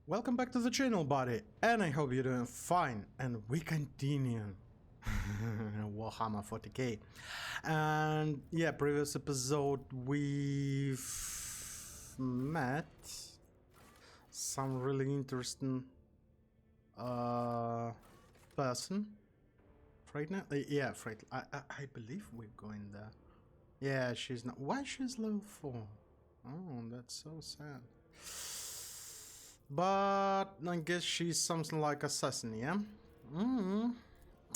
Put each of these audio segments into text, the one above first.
Welcome back to the channel, buddy, and I hope you're doing fine. And we continue Warhammer 40k. And yeah, previous episode we've met some really interesting person. Frightner? Yeah, Fright. I believe we're going there. Yeah, she's not. Why she's level 4? Oh, that's so sad. But I guess she's something like assassin, yeah?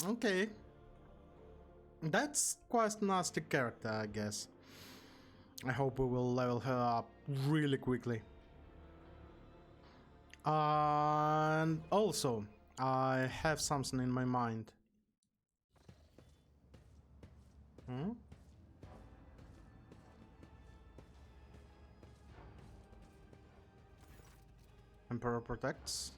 Okay. That's quite a nasty character, I guess. I hope we will level her up really quickly. And also, I have something in my mind. Emperor protects.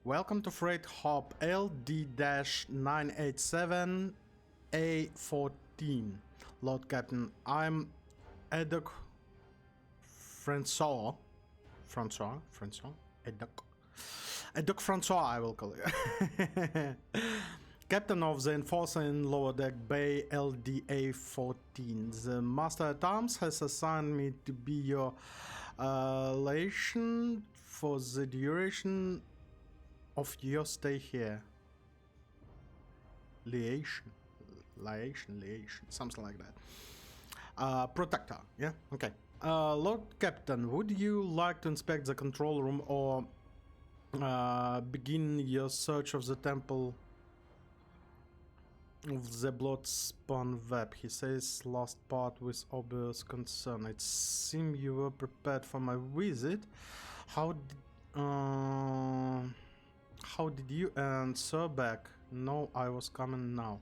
Welcome to Freight Hub LD-987A14. Lord Captain, I'm Edok Francois. Edok Francois, I will call you. Captain of the Enforcer in Lower Deck Bay LDA-14. The Master at Arms has assigned me to be your liaison for the duration of your stay here. Liaison, something like that. Protector, yeah? Okay. Lord Captain, would you like to inspect the control room or begin your search of the temple of the Bloodspawn web? He says last part with obvious concern. It seemed you were prepared for my visit. How did you and Sir back know I was coming now?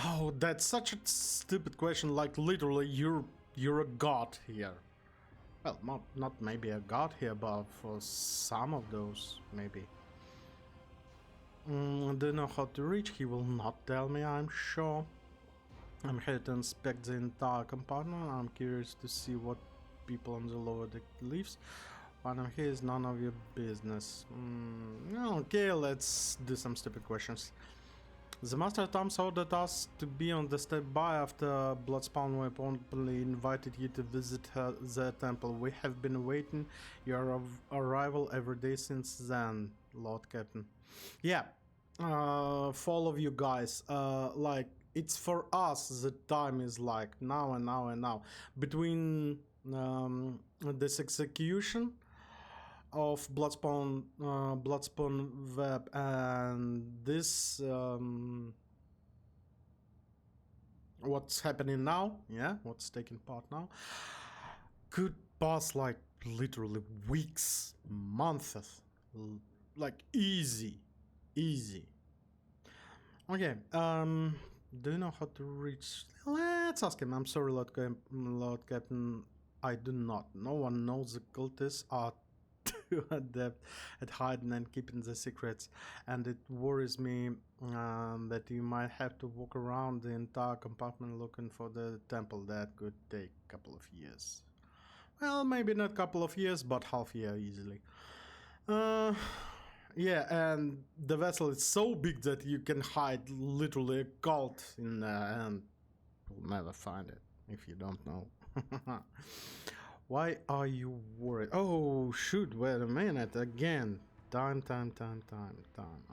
Oh, that's such a stupid question. Like literally, you're a god here. Well, not maybe a god here, but for some of those, maybe. Do you know how to reach? He will not tell me, I'm sure. I'm here to inspect the entire compartment. I'm curious to see what people on the lower deck leaves. What I'm here is none of your business. Okay, let's do some stupid questions. The Master at Arms ordered us to be on the standby after Bloodspawn promptly invited you to visit their temple. We have been waiting your arrival every day since then, Lord Captain. Yeah, for all of you guys, like, it's for us the time is like now and now and now. Between this execution of Bloodspawn web and this what's happening now, yeah, what's taking part now, could pass like literally weeks, months, like easy. Okay, do you know how to reach? Let's ask him. I'm sorry, Lord Captain, I do not. No one knows the cultists are too adept at hiding and keeping the secrets, and it worries me that you might have to walk around the entire compartment looking for the temple. That could take a couple of years. Well, maybe not a couple of years, but half a year easily. Yeah, and the vessel is so big that you can hide literally a cult in there, and you'll never find it if you don't know. Why are you worried? Oh, shoot, wait a minute, again. Time.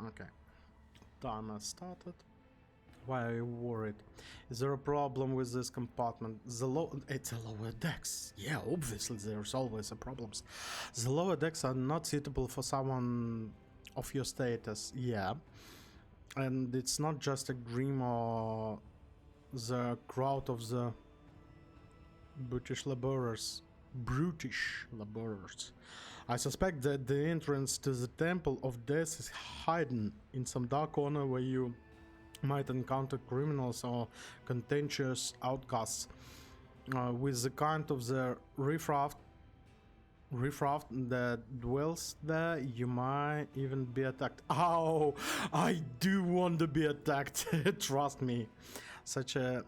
Okay. Timer started. Why are you worried? Is there a problem with this compartment? It's a lower decks. Yeah, obviously there's always a problems. The lower decks are not suitable for someone of your status. Yeah. And it's not just a Grim or the crowd of the brutish laborers. I suspect that the entrance to the Temple of Death is hidden in some dark corner where you might encounter criminals or contentious outcasts. With the kind of the riffraff that dwells there, you might even be attacked. Oh, I do want to be attacked, trust me. Such a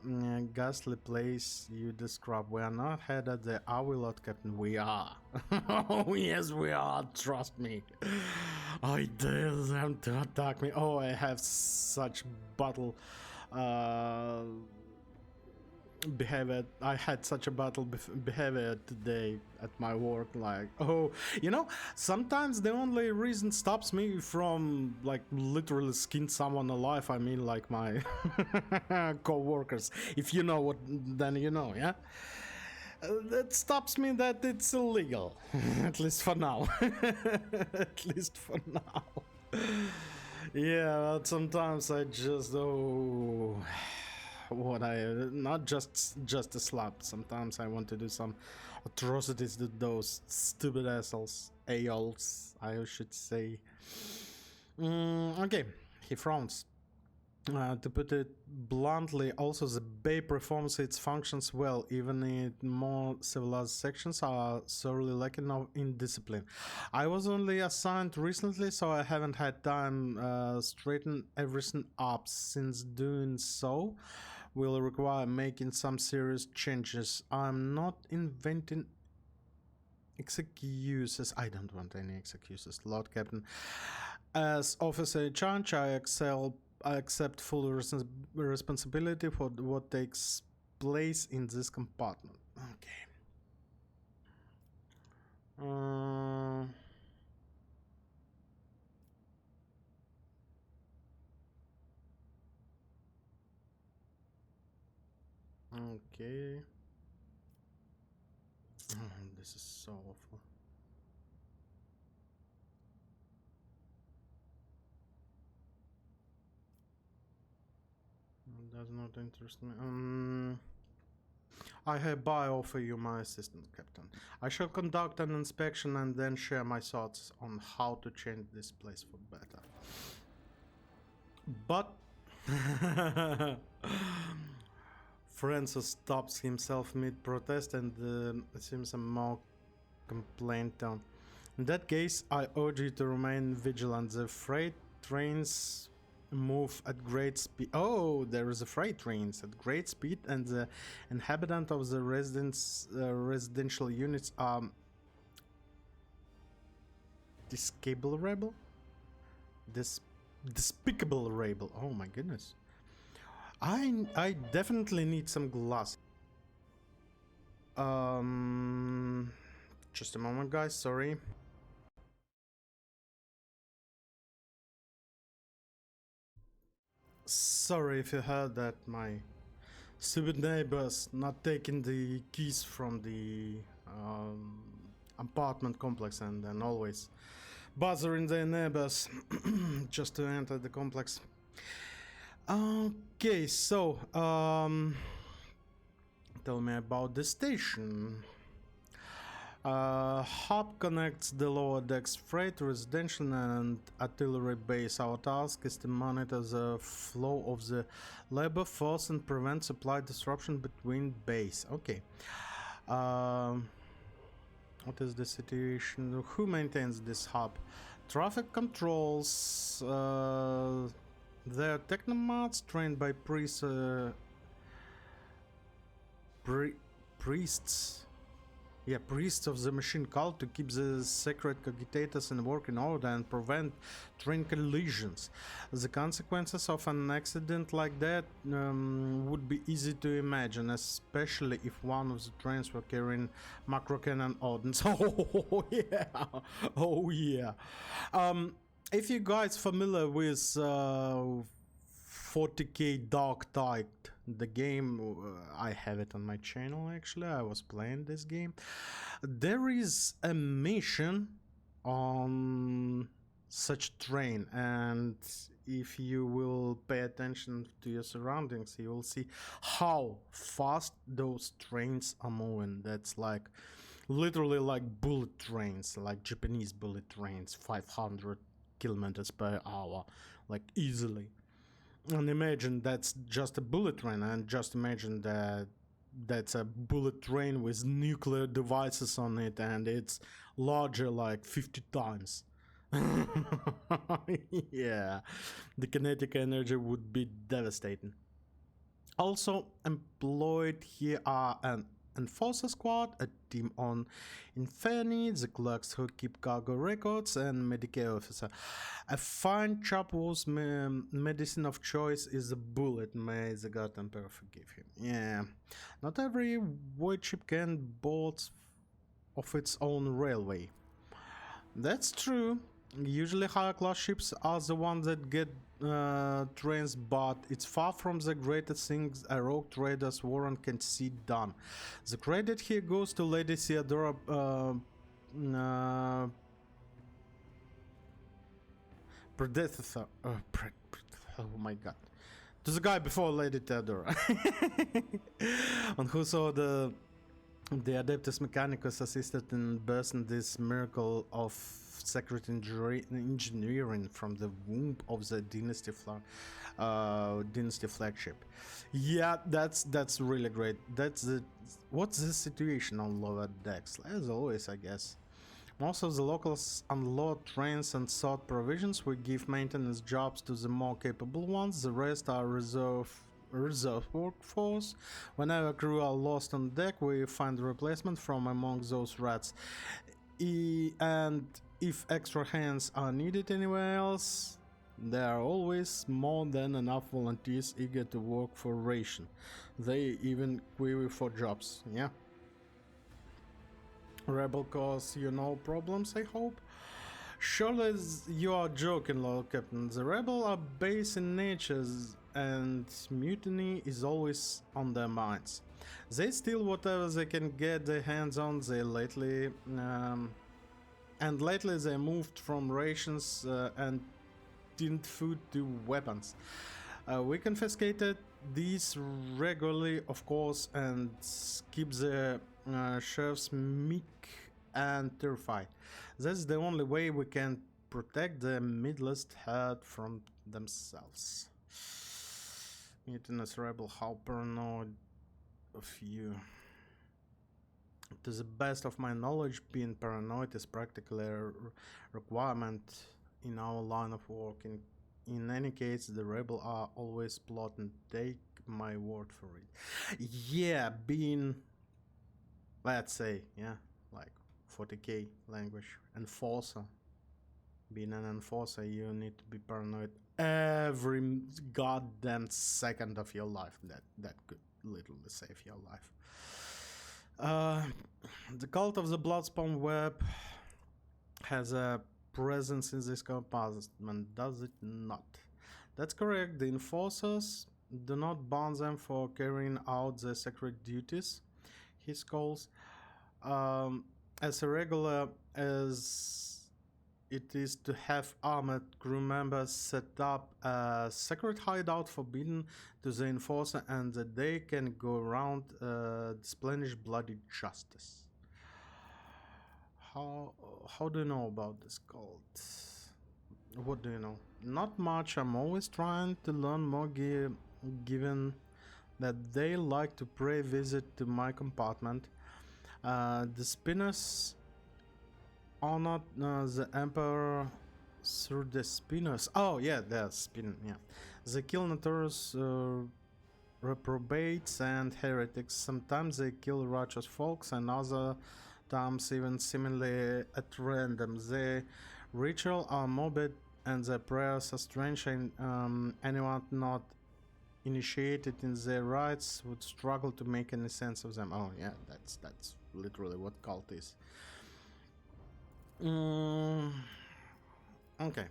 ghastly place you describe. We are not headed there, are we, Lord Captain? We are. Oh, yes, we are. Trust me. I dare them to attack me. Oh, I have such battle behavior. I had such a battle behavior today at my work. Like, oh, you know, sometimes the only reason stops me from like literally skin someone alive, I mean like my co-workers. If you know what, then you know, yeah. That stops me that it's illegal, at least for now. At least for now. Yeah, but sometimes I just what I not just a slap. Sometimes I want to do some atrocities to those stupid assholes, AOLs, I should say. Okay, he frowns. To put it bluntly, also the bay performs its functions well, even in more civilized sections are sorely lacking in discipline. I was only assigned recently, so I haven't had time straighten everything up. Since doing so will require making some serious changes. I'm not inventing excuses. I don't want any excuses, Lord Captain. As officer in charge, I accept full responsibility for what takes place in this compartment. Okay. Okay. This is so awful. Does not interest me. I hereby offer you my assistance, Captain. I shall conduct an inspection and then share my thoughts on how to change this place for better. But Francis stops himself mid-protest and assumes a more complaint tone. In that case, I urge you to remain vigilant. The freight trains move at great speed. Oh, there is a freight trains at great speed, and the inhabitant of the residential units are despicable rebel. Oh my goodness. I definitely need some glass. Just a moment, guys. Sorry. Sorry if you heard that. My stupid neighbors not taking the keys from the apartment complex and then always bothering their neighbors just to enter the complex. Okay, so tell me about the station. Hub connects the lower decks freight, residential and artillery base. Our task is to monitor the flow of the labor force and prevent supply disruption between base. Okay. What is the situation? Who maintains this hub? Traffic controls. They're technomats trained by priests. Priests. Yeah, priests of the machine cult to keep the sacred cogitators in working order and prevent train collisions. The consequences of an accident like that would be easy to imagine, especially if one of the trains were carrying macro cannon ordnance. Oh yeah, oh yeah. If you guys familiar with 40k Dark Tide, the game, I have it on my channel actually, I was playing this game. There is a mission on such train, and if you will pay attention to your surroundings, you will see how fast those trains are moving. That's like literally like bullet trains, like Japanese bullet trains, 500 kilometers per hour, like easily. And imagine that's just a bullet train, and just imagine that that's a bullet train with nuclear devices on it, and it's larger like 50 times. Yeah, the kinetic energy would be devastating. Also employed here are an Enforcer Squad, a team on Inferni, the clerks who keep cargo records, and Medicare officer. A fine chap whose medicine of choice is a bullet. May the God Emperor forgive him. Yeah, not every void ship can board of its own railway. That's true. Usually higher class ships are the ones that get trains, but it's far from the greatest things a rogue trader's warrant can see done. The credit here goes to Lady Theodora predecessor. Oh my god. To the guy before Lady Theodora. On who saw the Adeptus Mechanicus assisted in birthing this miracle of secret engineering from the womb of the dynasty flagship. Yeah, that's really great. What's the situation on lower decks? As always, I guess. Most of the locals unload trains and sort provisions. We give maintenance jobs to the more capable ones. The rest are reserve workforce. Whenever crew are lost on deck, we find a replacement from among those rats. And if extra hands are needed anywhere else, there are always more than enough volunteers eager to work for ration. They even query for jobs, yeah? Rebel cause you no problems, I hope? Surely you are joking, Lord Captain. The rebel are base in natures and mutiny is always on their minds. They steal whatever they can get their hands on. Lately they moved from rations and tinned food to weapons. We confiscated these regularly, of course, and keep the sheriffs meek and terrified. That's the only way we can protect the middlest herd from themselves. Mutinous rebel, how paranoid of you. To the best of my knowledge, being paranoid is practically a requirement in our line of work. In any case, the rebel are always plotting. Take my word for it. Yeah, being, let's say, yeah, like 40k language enforcer. Being an enforcer, you need to be paranoid every goddamn second of your life. That could literally save your life. The cult of the Bloodspawn Web has a presence in this compartment, does it not? That's correct. The enforcers do not ban them for carrying out their sacred duties, he calls. As irregular as it is to have armored crew members set up a secret hideout forbidden to the enforcer and that they can go around splenish bloody justice. How do you know about this cult? What do you know? Not much. I'm always trying to learn more given that they like to pay visit to my compartment. The spinners honored the emperor through the spinners. Oh yeah, they're spinning, yeah. They kill notorious reprobates and heretics. Sometimes they kill righteous folks and other times even seemingly at random. Their ritual are morbid and their prayers are strange, and anyone not initiated in their rites would struggle to make any sense of them. Oh yeah, that's literally what cult is. Okay.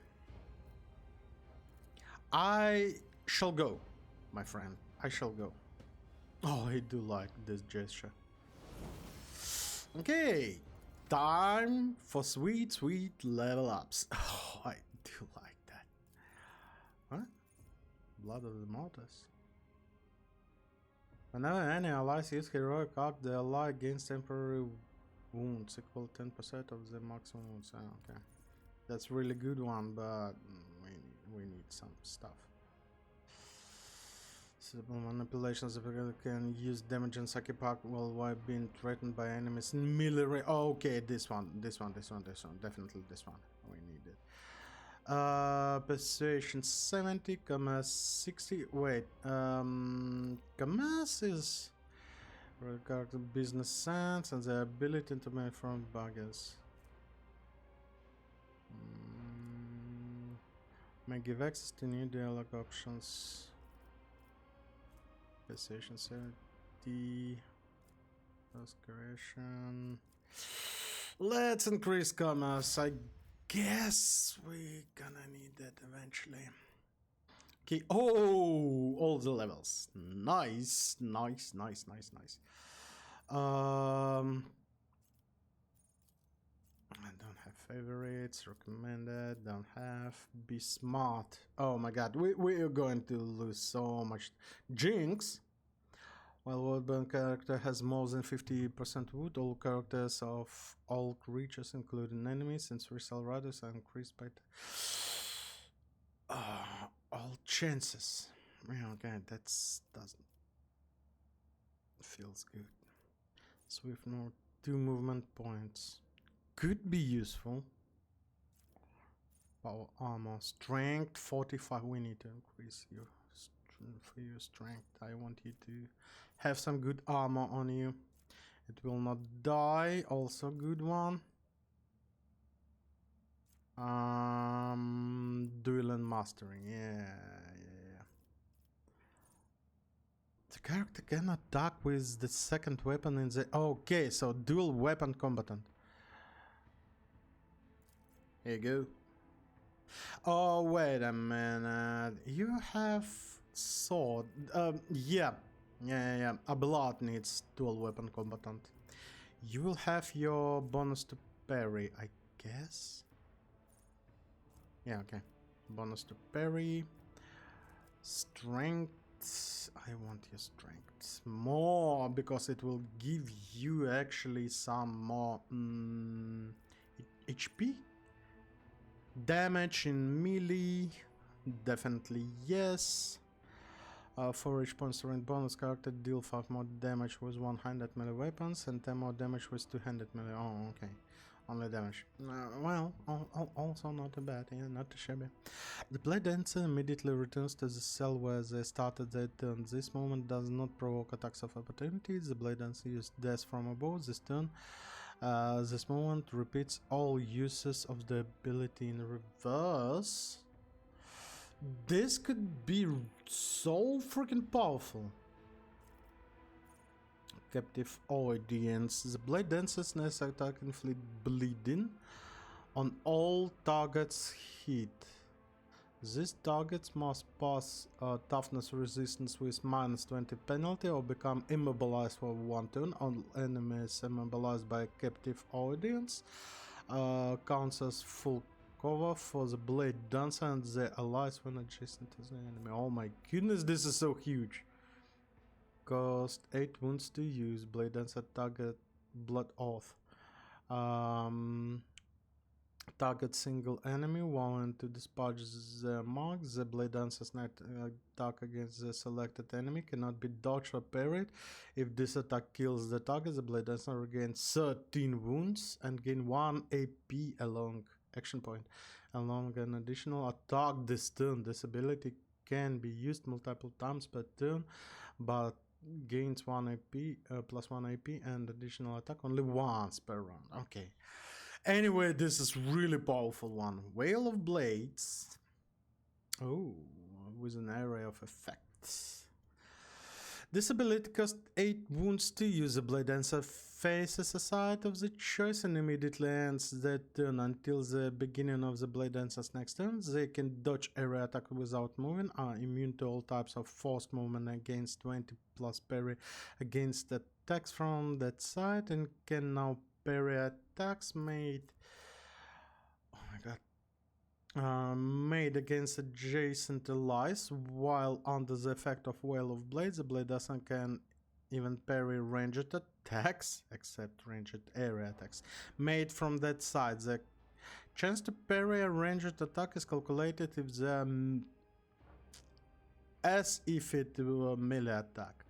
I shall go, my friend. I shall go. Oh, I do like this gesture. Okay. Time for sweet level ups. Oh, I do like that. What? Blood of the Martyrs. Whenever any allies use heroic act, the ally gains temporary wounds equal 10% of the maximum wounds. Okay. That's really good one, but we need some stuff. Simple manipulations can use damage and Saki Park while being threatened by enemies in melee range. Okay, this one. Definitely this one. We need it. Persuasion 70, commerce 60. Wait, commerce is regard to business sense and the ability to make from buggers. May give access to new dialogue options. Persuasion 70. Creation. Let's increase commerce. I guess we're gonna need that eventually. Okay. Oh, all the levels. Nice, nice, nice, nice, nice. I don't have favorites. Recommended. Don't have. Be smart. Oh my god, we are going to lose so much. Jinx. While Woodburn character has more than 50% wood, all characters of all creatures, including enemies and spiritual riders, are increased by all chances. Yeah, okay, that's doesn't feels good. Swift north, 2 movement points. Could be useful. Power armor, strength 45. We need to increase your for your strength. I want you to have some good armor on you. It will not die. Also good one. Duel and mastering. Yeah. The character can attack with the second weapon in the... Okay, so dual weapon combatant. Here you go. Oh, wait a minute. You have sword. Yeah. A blood needs dual weapon combatant. You will have your bonus to parry, I guess. Yeah, okay. Bonus to parry. Strength. I want your strength more because it will give you actually some more HP. Damage in melee. Definitely yes. For each point bonus, character deal 5 more damage with one-handed melee weapons and 10 more damage with two-handed melee. Oh, okay. Only damage. Well, also not bad, yeah, not too shabby. The Blade Dancer immediately returns to the cell where they started their turn. This moment does not provoke attacks of opportunity. The Blade Dancer used Death from above this turn. This moment repeats all uses of the ability in reverse. This could be so freaking powerful. Captive audience. The Blade Dancer's next attack inflict bleeding on all targets hit. These targets must pass toughness resistance with -20 penalty or become immobilized for 1 turn. All enemies immobilized by a captive audience counts as full cover for the Blade Dancer and their allies when adjacent to the enemy. Oh my goodness, this is so huge. Cost 8 wounds to use. Blade Dancer target Blood Oath. Target single enemy while to dispatch the mark. The Blade Dancer's night attack against the selected enemy cannot be dodged or parried. If this attack kills the target, the Blade Dancer regains 13 wounds and gain 1 AP along action point. Along an additional attack this turn. This ability can be used multiple times per turn, but gains 1 AP, plus 1 AP and additional attack only once per round. Okay. Anyway, this is really powerful one. Whale of Blades. Oh, with an array of effects. This ability costs 8 wounds to use. The Blade Dancer faces a side of the choice and immediately ends that turn. Until the beginning of the Blade Dancer's next turn, they can dodge area attack without moving, are immune to all types of forced movement against 20 plus parry against attacks from that side, and can now parry attacks made... Oh my god. Made against adjacent allies while under the effect of Whale of Blades. The Blade Dancer can even parry ranged attacks, except ranged area attacks, made from that side. The chance to parry a ranged attack is calculated if the as if it were a melee attack,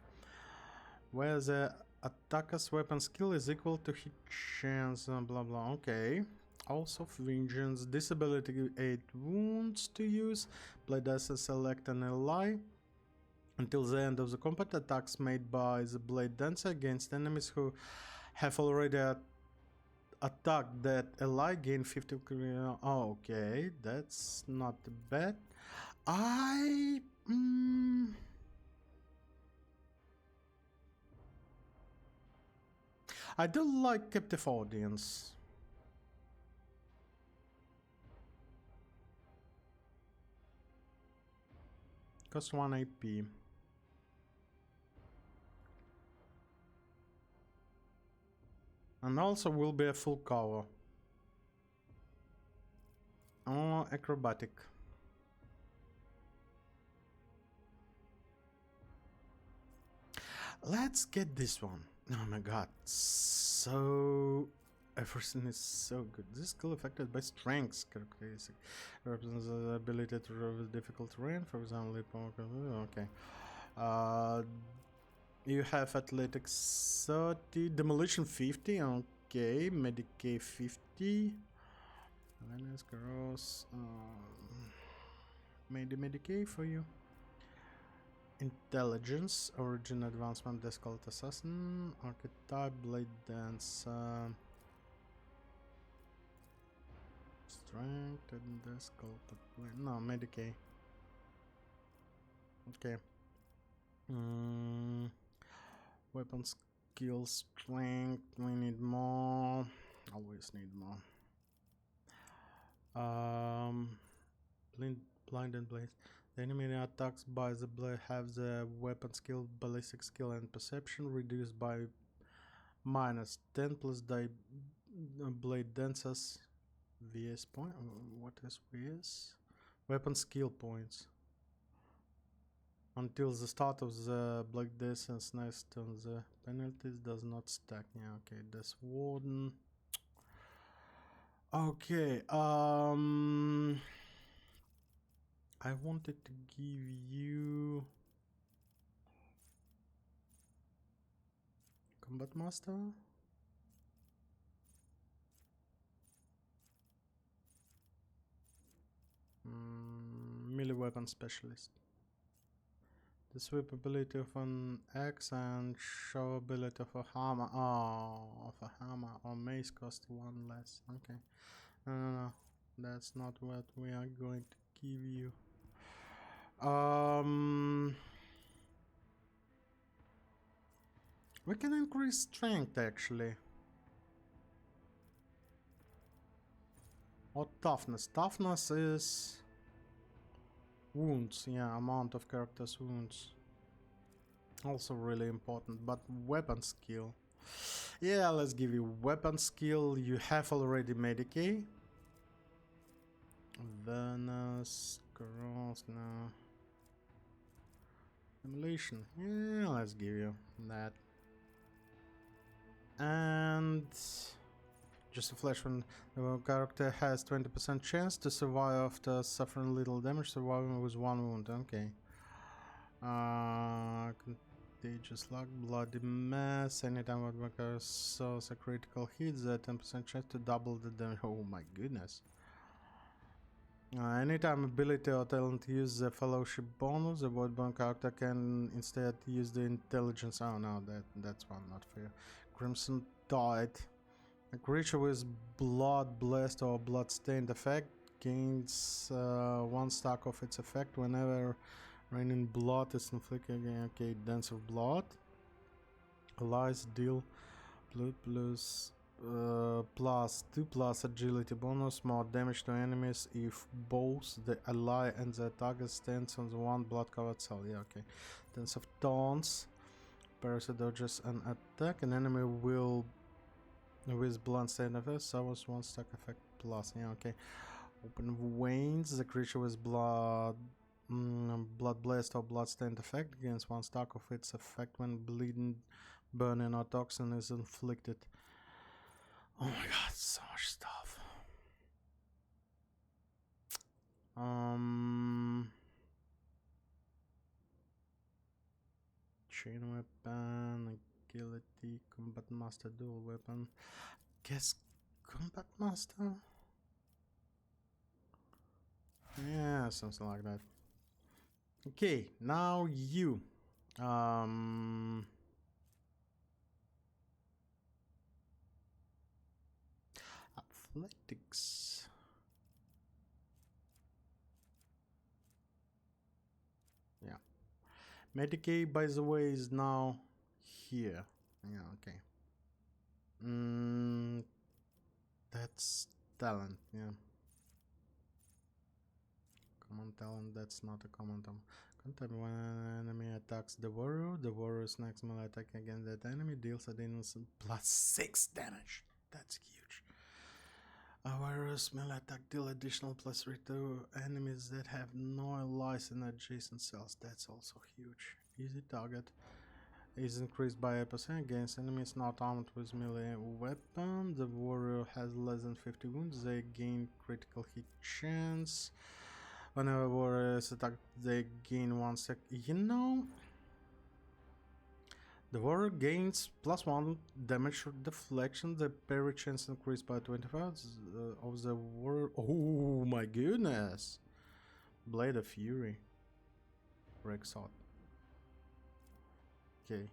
where the attacker's weapon skill is equal to hit chance, blah blah. Okay. Also of Vengeance, this ability 8 wounds to use. Play dice and select an ally. Until the end of the combat, attacks made by the Blade Dancer against enemies who have already attacked that ally gain 50. Oh, okay, that's not bad. I do like Captive Audience. Cost 1 AP. And also will be a full cover. Oh, acrobatic. Let's get this one. Oh my god, so everything is so good. This skill affected by strengths characteristic represents the ability to traverse difficult terrain, for example. Okay. You have athletics 30, demolition 50. Okay, medicae 50. Awareness, gross. Made the medicae for you. Intelligence, origin, advancement, Descult Assassin, archetype, blade dance, strength, and Descult, no, Medicae. Okay. Weapon skill, strength, we need more. Always need more. Blind and blade. The enemy attacks by the blade have the weapon skill, ballistic skill, and perception reduced by -10 plus die blade dancers VS point. What is VS? Weapon skill points. Until the start of the blade distance next on the penalties does not stack. Yeah, okay, that's Warden. Okay, I wanted to give you Combat Master. Melee Weapon Specialist. The sweep ability of an axe and show ability of a hammer. Oh, of a hammer or mace cost 1 less. Okay. No. That's not what we are going to give you. We can increase strength actually. Or toughness. Toughness is wounds. Yeah, amount of characters' wounds. Also really important. But weapon skill. Yeah, let's give you weapon skill. You have already Medicae. Venice, Cross, no. Demolition. Yeah, let's give you that. And just a flash, when the character has 20% chance to survive after suffering little damage, surviving with 1 wound. Okay. Contagious luck, bloody mess. Anytime one character suffers a critical hit, the 10% chance to double the damage. Oh my goodness. Anytime ability or talent use the fellowship bonus, the void-bound character can instead use the intelligence. Oh no, that's one not fair. Crimson Tide. A creature with blood blessed or blood-stained effect gains 1 stack of its effect whenever raining blood is inflicted again. Okay, Dance of Blood. Allies deal blood plus 2 plus agility bonus, more damage to enemies if both the ally and the target stands on the 1 blood covered cell. Yeah, okay. Dance of Taunts. Parasite dodges an attack. An enemy will with blunt stained effect suffers 1 stack effect plus. Yeah, okay. Open Veins. The creature with blood blessed or blood stained effect gains 1 stack of its effect when bleeding, burning, or toxin is inflicted. Oh my god, so much stuff. Chain weapon, agility, combat master, dual weapon. Guess combat master? Yeah, something like that. Okay, now you. Athletics. Yeah. Medicaid, by the way, is now here. Yeah, okay. That's talent, yeah. Common talent, that's not a common talent. Contact when an enemy attacks the warrior's next melee attack against that enemy deals an innocent plus 6 damage. That's huge. A warrior's melee attack deal additional plus 3 to enemies that have no allies in adjacent cells. That's also huge. Easy target is increased by a percent against enemies not armed with melee weapon. The warrior has less than 50 wounds. They gain critical hit chance. Whenever warrior is attacked, they gain 1 sec. You know, the warrior gains plus 1 damage deflection. The parry chance increased by 25 of the warrior. Oh my goodness! Blade of Fury. Rexot. Okay.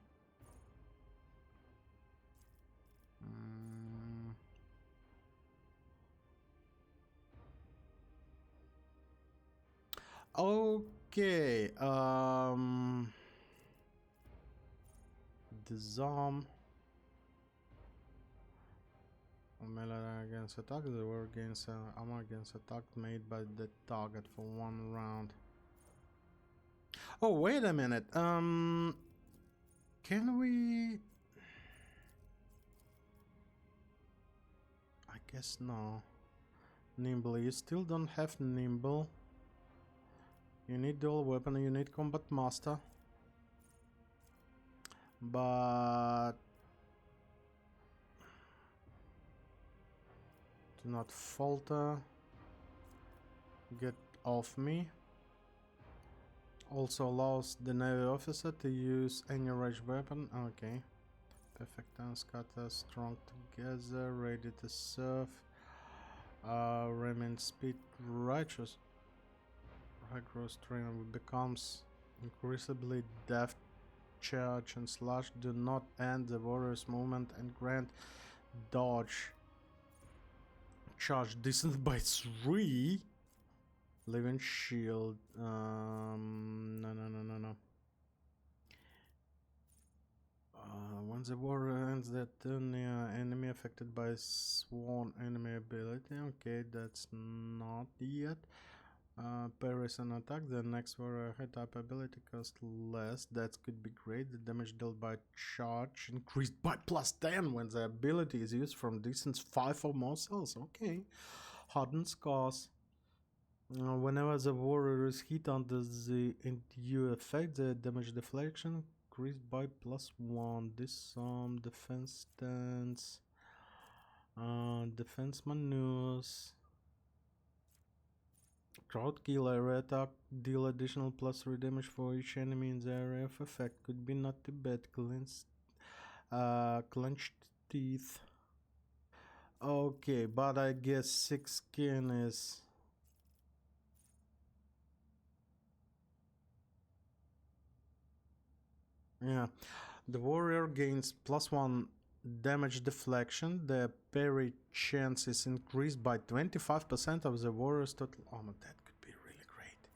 Okay. Disarm. Melee against attack. The war gains armor against attack made by the target for 1 round. Oh, wait a minute. Can we? I guess no. Nimble. You still don't have nimble. You need dual weapon. You need combat master. But do not falter. Get off me. Also allows the Navy officer to use any ranged weapon. Okay. Perfect dance cutter, strong together, ready to serve. Remain speed, righteous. Rigorous trainer becomes increasingly deft. Charge and slash do not end the warrior's movement and grant dodge. Charge distance by 3. Living shield. No. When the warrior ends that turn, enemy affected by sworn enemy ability. Okay, that's not yet. Parries an attack. The next warrior hit type ability costs less. That could be great. The damage dealt by charge increased by plus 10 when the ability is used from distance 5 or more cells. Okay. Hardened scars. Whenever the warrior is hit under the endure effect, the damage deflection increased by plus 1. Disarm, defense stance, defense maneuvers. Crowd kill area attack, deal additional plus 3 damage for each enemy in the area of effect. Could be not too bad. Clenched teeth. Okay, but I guess 6 skin is... Yeah, the warrior gains plus 1 damage deflection. The parry chance is increased by 25% of the warrior's total armor. That could be really great.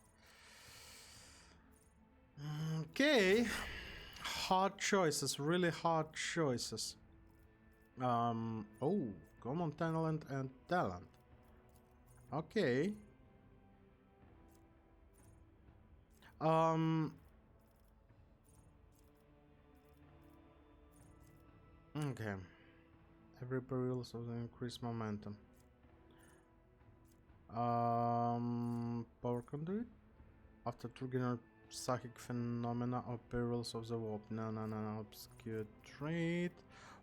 Okay, hard choices, really hard choices. Oh, common talent and talent. Okay. Okay. Every peril of the increased momentum. Power conduit. After triggering psychic phenomena or perils of the warp. No. Obscure trait.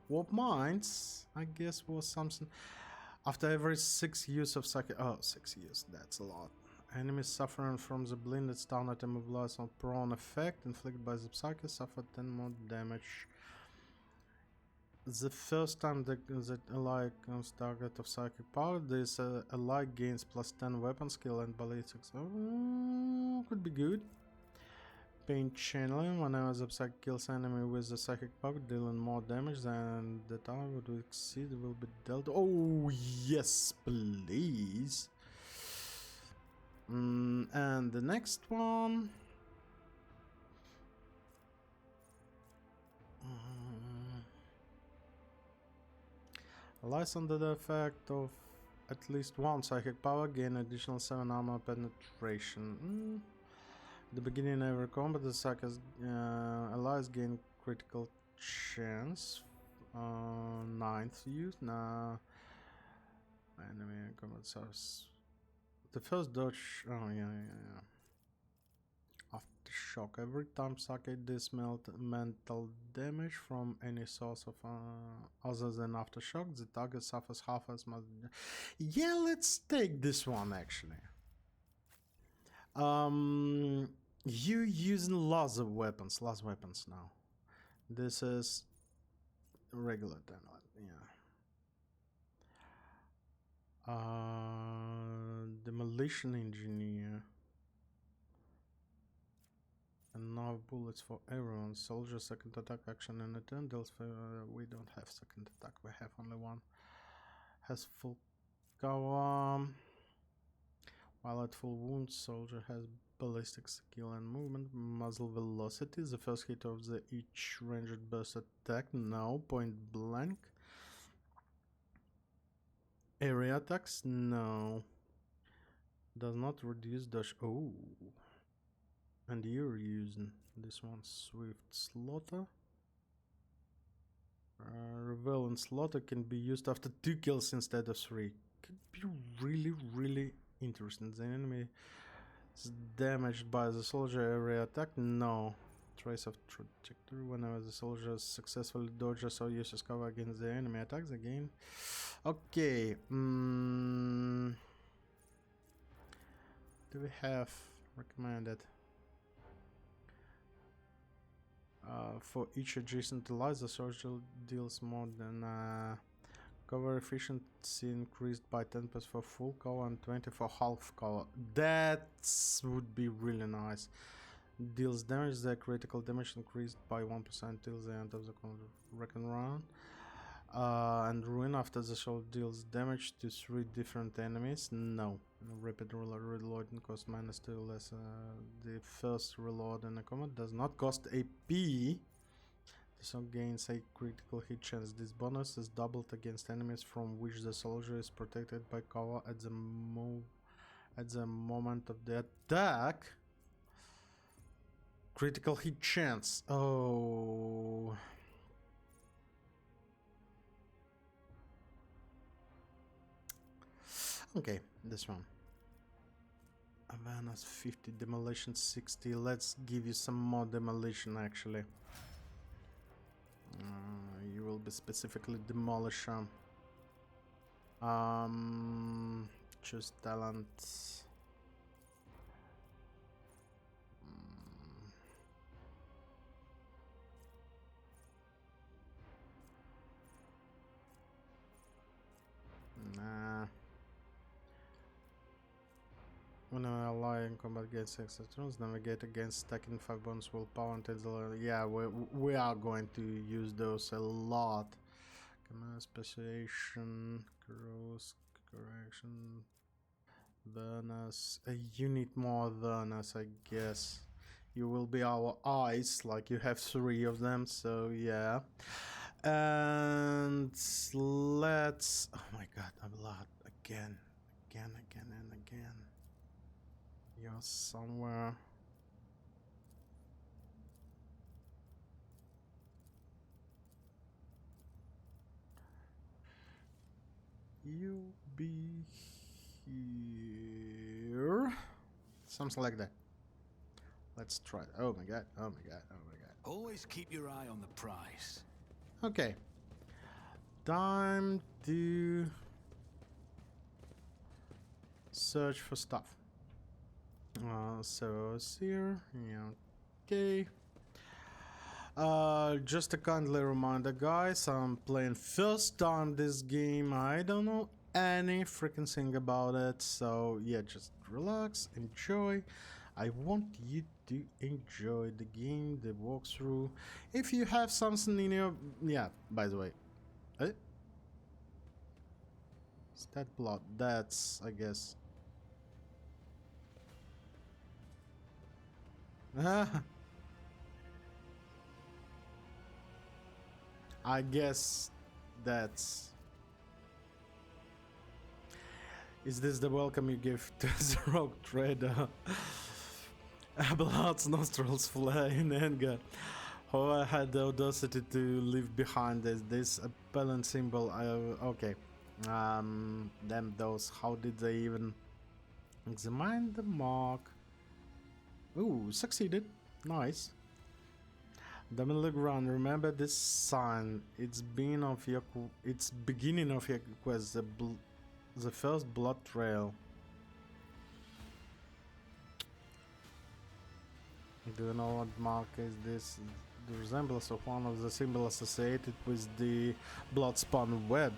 Warp minds, I guess, was something. After every 6 use of psychic. Oh, 6 use. That's a lot. Enemies suffering from the blinded stun at immobilized on prone effect inflicted by the psychic suffer 10 more damage. The first time that ally comes target of psychic power, this ally gains plus 10 weapon skill and ballistics. Oh, could be good. Pain channeling, whenever the psychic kills enemy with the psychic power, dealing more damage than the target would exceed will be dealt. Oh yes, please. And the next one. Allies under the effect of at least one psychic power gain additional 7 armor penetration. The beginning of every combat, the psychic allies gain critical chance. 9th use. Nah. Enemy combat source. The first dodge. Oh, yeah. Aftershock. Every time Sake dismelt mental damage from any source of other than aftershock, the target suffers half as much. Yeah, let's take this one actually. You using laser weapons now. This is regular damage, yeah. Demolition engineer. Enough bullets for everyone. Soldier second attack action in a turn deals we don't have second attack, we have only one. Has full cover. While at full wound, soldier has ballistic skill and movement, muzzle velocity. The first hit of the each ranged burst attack, no. Point blank. Area attacks, no. Does not reduce dash. Oh. And you're using this one, Swift Slaughter. Revel and Slaughter can be used after 2 kills instead of 3. Could be really interesting. The enemy is damaged by the soldier area attack? No. Trace of trajectory. Whenever the soldier successfully dodges or uses cover against the enemy attacks again. Okay. Do we have recommended? For each adjacent ally, the soldier deals more than cover efficiency increased by 10% for full cover and 20 for half cover. That would be really nice. Deals damage, the critical damage increased by 1% till the end of the second round. And ruin after the shot deals damage to 3 different enemies. No. Rapid reloading costs -2 less. The first reload in a combat does not cost AP. The song gains a critical hit chance. This bonus is doubled against enemies from which the soldier is protected by cover at the moment of the attack. Critical hit chance. Oh. Okay, this one. Havana's 50, demolition 60. Let's give you some more demolition actually. You will be specifically demolisher. Choose talent. Nah. When an ally in combat against extra turns, navigate against stacking 5 bonus willpower until the... Yeah, we are going to use those a lot. Command speciation, cross correction, Vernus. You need more Vernus, I guess. You will be our eyes, like you have 3 of them, so yeah. And let's... Oh my god, a lot. Again and again. You're somewhere. You be here. Something like that. Let's try it. Oh my god. Always keep your eye on the prize. Okay. Time to search for stuff. So here, yeah, okay. Just a kindly reminder, guys, I'm playing first time this game. I don't know any freaking thing about it, so yeah, just relax, enjoy. I want you to enjoy the game, the walkthrough. If you have something in your... Yeah, by the way. Eh? Is that blood? That's, I guess... I guess that's... Is this the welcome you give to the rogue trader? Blood's nostrils flare in anger. Whoever had the audacity to leave behind this appellant symbol? Okay. Damn those. How did they even examine the mark? Ooh, succeeded. Nice. Damn, look around. Remember this sign. It's beginning of your quest. The first blood trail. Do you know what mark is this? The resemblance of one of the symbols associated with the blood-spawn web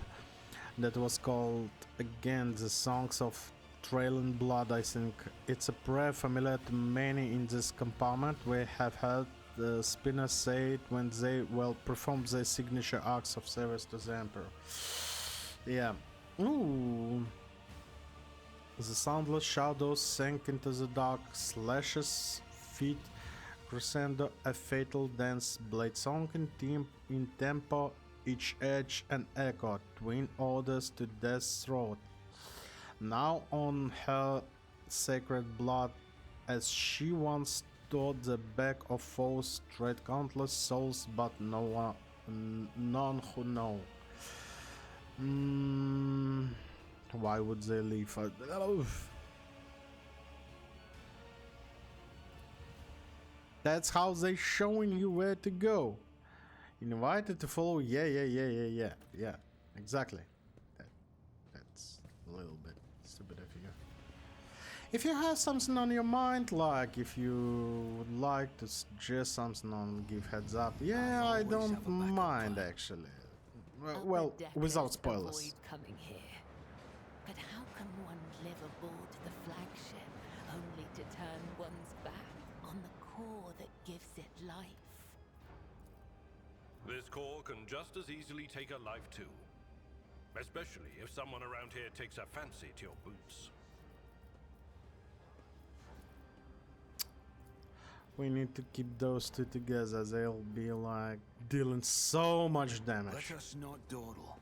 that was called again the Songs of Trailing Blood. I think it's a prayer familiar to many in this compartment. We have heard the spinners say it when they perform their signature acts of service to the Emperor. Yeah. Ooh. The soundless shadows sank into the dark, slashes, feet, crescendo, a fatal dance, blade song in tempo, each edge and echo, twin orders to death's throat. Now on her sacred blood, as she once taught the back of foes, tread countless souls, but none who know. Why would they leave her? That's how they showing you where to go. Invited to follow. Yeah. Exactly. That's a little bit stupid of you. If you have something on your mind, like if you would like to suggest something on give heads up, yeah, I don't mind actually. Well, without spoilers. Coming here. But how can one live aboard the flagship only to turn one's back on the core that gives it life? This core can just as easily take a life too. Especially if someone around here takes a fancy to your boots. We need to keep those two together. They'll be like dealing so much damage. Let us not dawdle.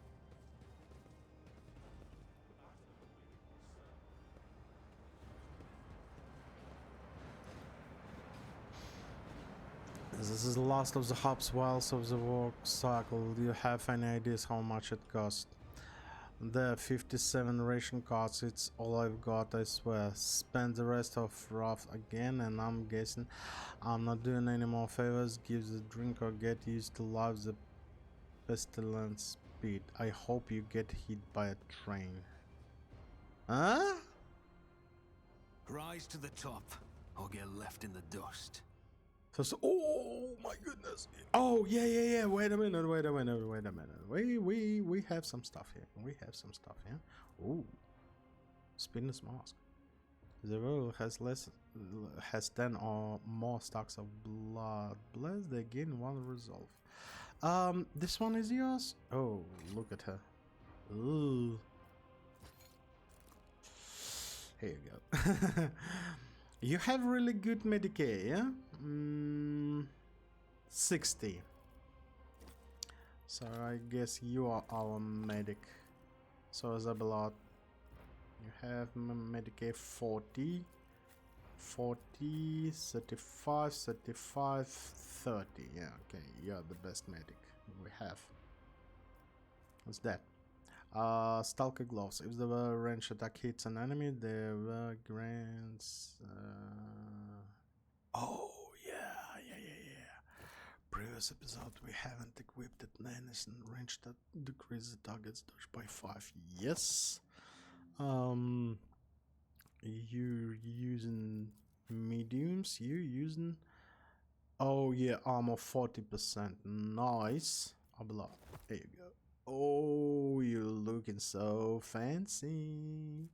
This is the last of the hubs whilst of the work cycle. Do you have any ideas how much it cost? There are 57 ration cards, it's all I've got, I swear. Spend the rest of Wrath again, and I'm guessing I'm not doing any more favors. Give the drink or get used to life the pestilence speed. I hope you get hit by a train. Huh? Rise to the top, or get left in the dust. So, oh my goodness. Oh yeah. Wait a minute. We have some stuff here. Ooh. Spinner's mask. The world has 10 or more stacks of blood. Bless, they gain one resolve. This one is yours? Oh, look at her. Ooh. Here you go. You have really good Medicare, yeah? 60. So I guess you are our medic. So Zabelot, you have Medicare 40, 40, 35, 35, 30. Yeah, okay, you're the best medic we have. What's that? Stalker gloves. If the range attack hits an enemy, the grants. Oh yeah. Previous episode, we haven't equipped it Nanis and range that decrease the target's dodge by 5. Yes. You're using mediums. You're using. Oh yeah, armor 40%. Nice. Abla. There you go. Oh, you're looking so fancy.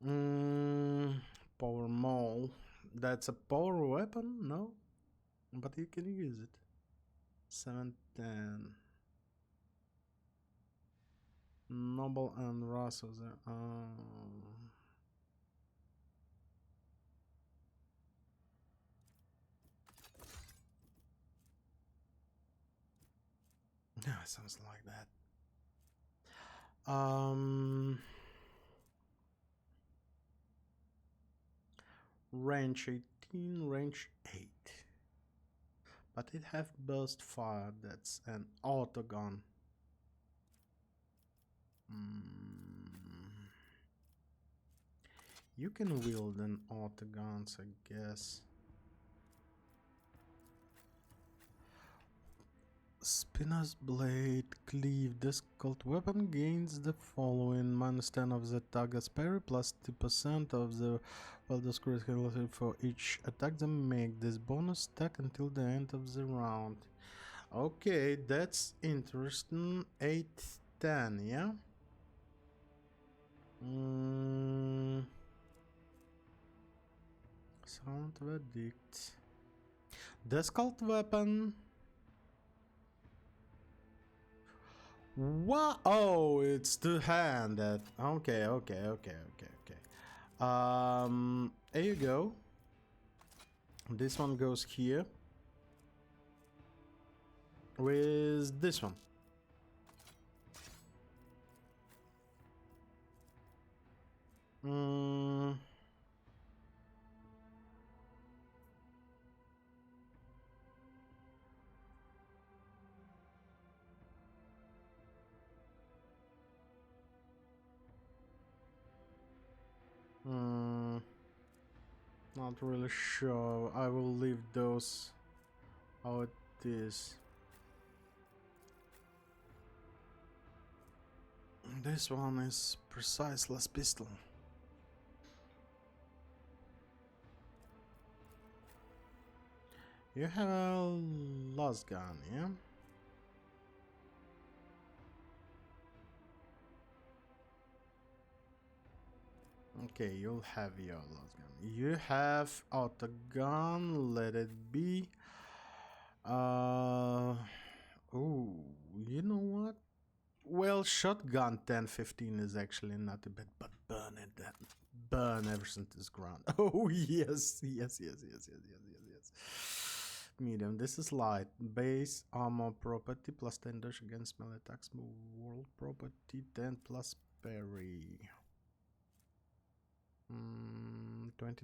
Power maul. That's a power weapon? No? But you can use it. 710. Noble and Russell's. Yeah, sounds like that. Range 18, range 8. But it have burst fire. That's an auto gun. You can wield an auto guns, I guess. Spinner's Blade Cleave. This cult weapon gains the following: -10 of the target's parry, plus 2% of the Welder's critical for each attack. Then make this bonus attack until the end of the round. Okay, that's interesting. 8-10, yeah? Sound verdict. The cult weapon. What? Oh, it's two-handed. Okay. There you go. This one goes here with this one. Not really sure. I will leave those how it is. This one is preciseless pistol. You have a lost gun, yeah? Okay, you'll have your lost gun. You have auto gun, let it be. Oh, you know what? Well, shotgun 10-15 is actually not a bad, but burn it then. Burn everything to the ground. Oh, yes. Medium. This is light. Base armor property plus 10 dash against melee attacks. World property 10 plus parry.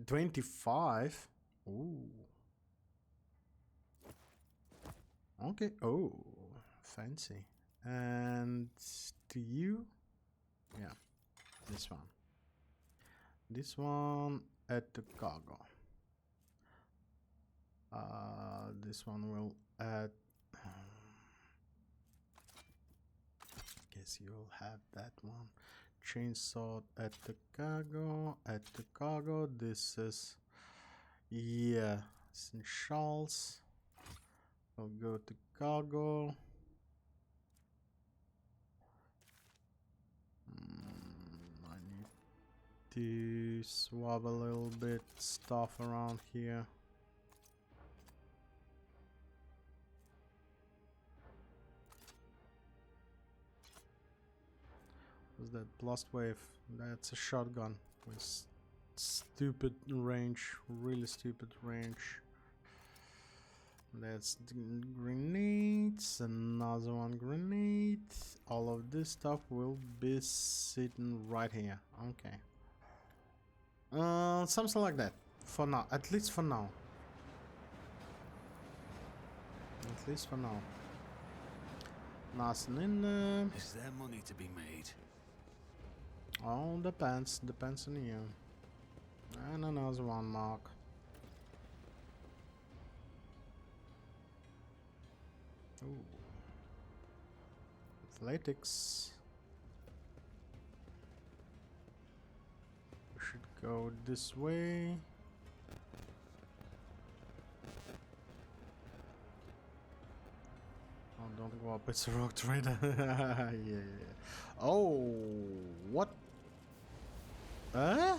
25. Ooh. Okay. Oh, fancy. And to you, yeah, this one. This one at the cargo. This one will add. Guess you'll have that one. Chainsaw at the cargo. At the cargo. This is, yeah, essentials. We'll go to cargo. I need to swap a little bit stuff around here. What's that? Blast wave. That's a shotgun with stupid range, really stupid range. That's grenades, another one grenade. All of this stuff will be sitting right here. Okay. Something like that. For now, at least for now. At least for now. Nothing in there. Is there money to be made? All depends. Depends on you. And another one mark. Ooh. Athletics. We should go this way. Don't go up, it's a rock trader. Yeah. Oh, what? The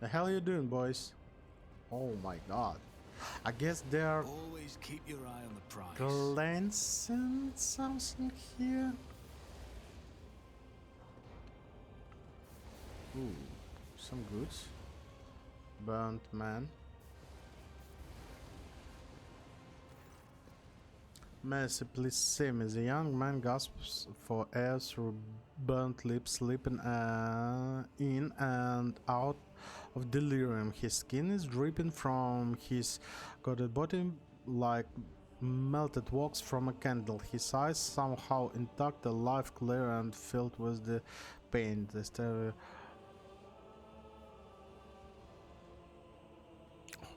hell are you doing, boys? Oh my god. I guess they're Always keep your eye on the prize. glancing something here. Ooh, some goods. Burnt man. Mercy, please save me. The young man gasps for air through burnt lips, slipping in and out of delirium. His skin is dripping from his coated body like melted wax from a candle. His eyes somehow intact, alive, clear, and filled with the pain. The stereo.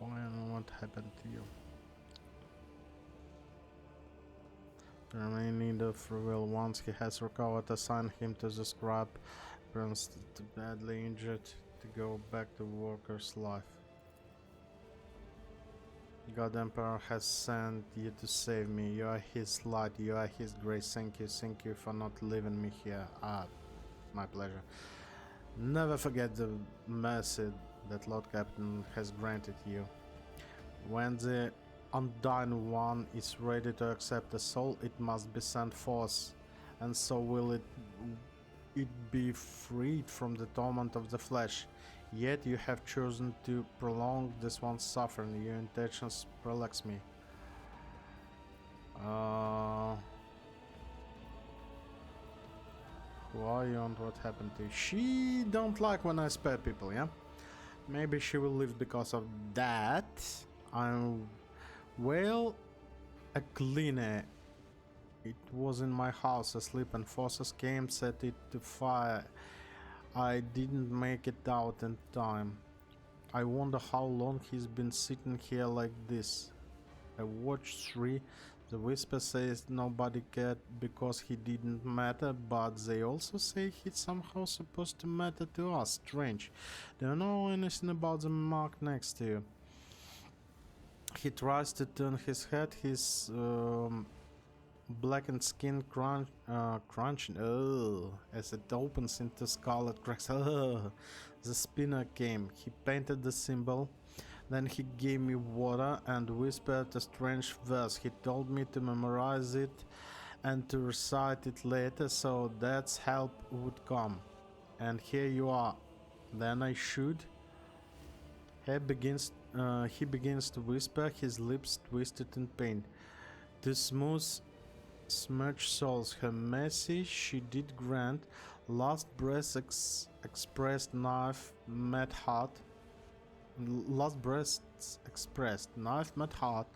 Oh, I don't know what happened to you. The remaining of free will, once he has recovered, assign him to the scrap, burns to badly injured to go back to worker's life. God Emperor has sent you to save me. You are his light, you are his grace. Thank you for not leaving me here. My pleasure. Never forget the mercy that Lord Captain has granted you. When the Undying One is ready to accept a soul, it must be sent forth, and so will it be freed from the torment of the flesh. Yet you have chosen to prolong this one's suffering. Your intentions perplex me. Who are you and what happened to you? She don't like when I spare people, yeah? Maybe she will leave because of that. Well, a cleaner. It was in my house asleep and forces came, set it to fire. I didn't make it out in time. I wonder how long he's been sitting here like this. I watched 3. The whisper says nobody cared because he didn't matter, but they also say he's somehow supposed to matter to us. Strange. Do you know anything about the mark next to you? He tries to turn his head, his blackened skin crunching as it opens into scarlet cracks. The spinner came. He painted the symbol. Then he gave me water and whispered a strange verse. He told me to memorize it and to recite it later so that help would come. And here you are. Then I should. He begins to whisper, his lips twisted in pain. To smooth smudged souls, her mercy she did grant. Last breath expressed knife met heart. Last breaths expressed knife met heart.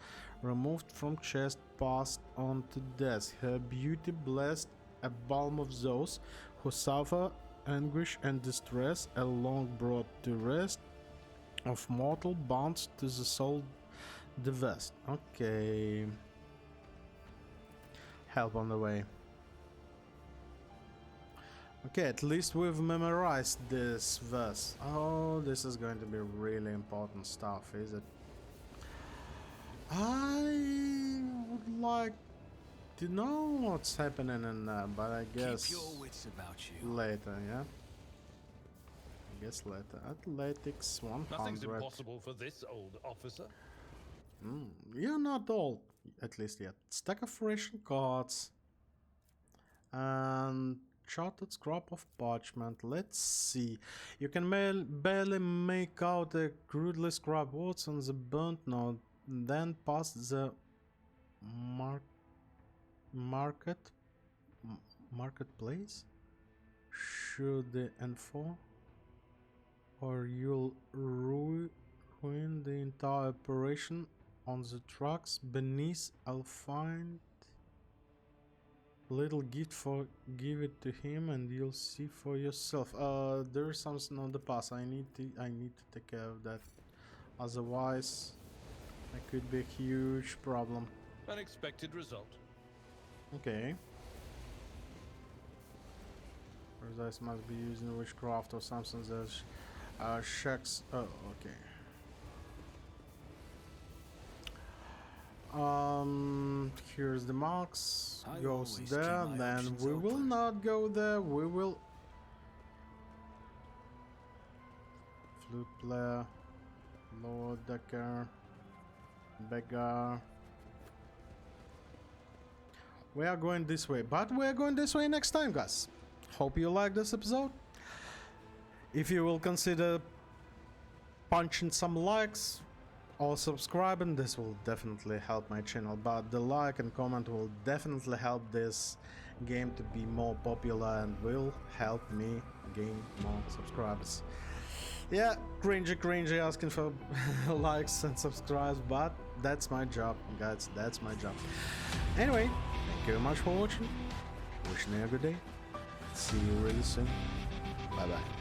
Removed from chest, passed on to death. Her beauty blessed a balm of those who suffer anguish and distress, along brought to rest of mortal bonds to the soul divest. Okay. Help on the way. Okay, at least we've memorized this verse. Oh, this is going to be really important stuff, is it? I would like to know what's happening in there, but I guess Keep your wits about you. later, yeah? I guess later. Athletics 100. Nothing's impossible for this old officer. You're not old, at least yet. Stack of ration cards. And charted scrap of parchment. Let's see. You can barely make out the crudely scrubbed words on the burnt note. Then past the marketplace. Should the info, or you'll ruin the entire operation on the trucks beneath. I'll find little gift for give it to him and you'll see for yourself. There's something on the pass. I need to take care of that. Otherwise it could be a huge problem. Unexpected result. Okay. Precise must be used in witchcraft or something that checks. Oh, okay. Here's the marks. I Goes always there. keep my Then options we will open. not go there. We will. Flute player. Lower decker. Beggar. We are going this way, but we are going this way next time, guys. Hope you like this episode. If you will consider punching some likes or subscribing, this will definitely help my channel, but the like and comment will definitely help this game to be more popular and will help me gain more subscribers. Yeah, cringy asking for likes and subscribes, but that's my job, guys, that's my job. Anyway, thank you very much for watching. Wishing you a good day. See you really soon. Bye bye.